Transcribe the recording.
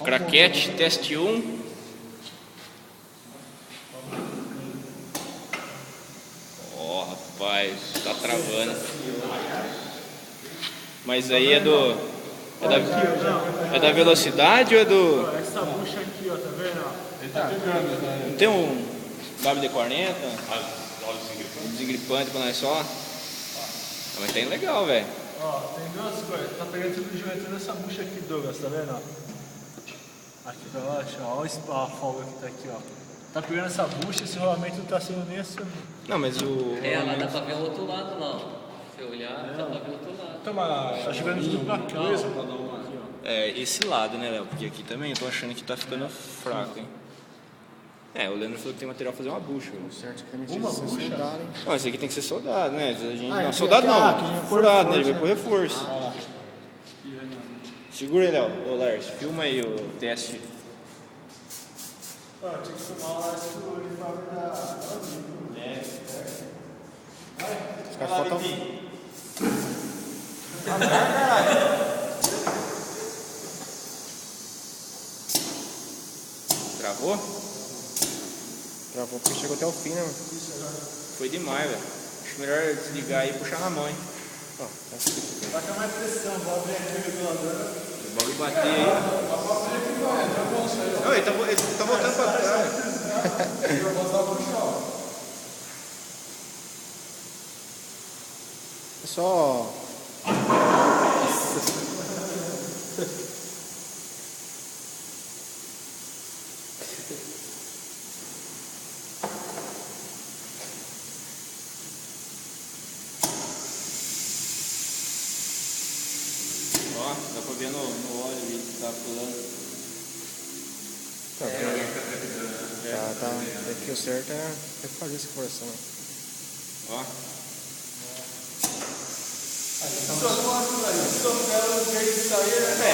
Craquete, teste 1. Ó, rapaz, tá travando. Mas aí é do... É da velocidade ou é do... Essa bucha aqui, ó, tá vendo? Ele tá pegando, Não tem um WD-40? Desengripante pra nós só? Mas tem legal, velho. Ó, tem duas coisas. Tá pegando tudo junto nessa bucha aqui, Douglas, tá vendo? Ó? Aqui pra baixo, ó. Olha a folga que tá aqui, ó. Tá pegando essa bucha, esse rolamento não tá sendo nem assim. Não, mas o... Lá dá pra ver o outro lado lá, ó. Se eu olhar, dá pra ver o outro lado. Tá chegando tudo pra cá, ó. É, esse lado, né, Léo? Porque aqui também eu tô achando que tá ficando fraco, hein? É, o Leandro falou que tem material pra fazer uma bucha. certo que uma bucha? Não, esse aqui tem que ser soldado, né? A gente... Ah, não, esse soldado aqui, não, que a gente furado, né? põe Ele vai reforço, pôr reforço. Segura aí, Léo. Ô, Lars, filma aí o teste. Ó, tinha que filmar lá esse uniforme da... Os caras faltam. Travou? Travou porque chegou até o fim, né, mano? Foi demais, velho. Acho melhor desligar aí e puxar na mão, hein? Ó, tá assim. Taca mais pressão, vou abrir aqui o regulador. O bagulho bater aí. Não, ele tá voltando pra trás. É só. Ó, dá pra ver no óleo ali que tá pulando. Tá. Aqui o certo é fazer essa força, né? Ó. Só foto aí, só quero ver isso aí, né?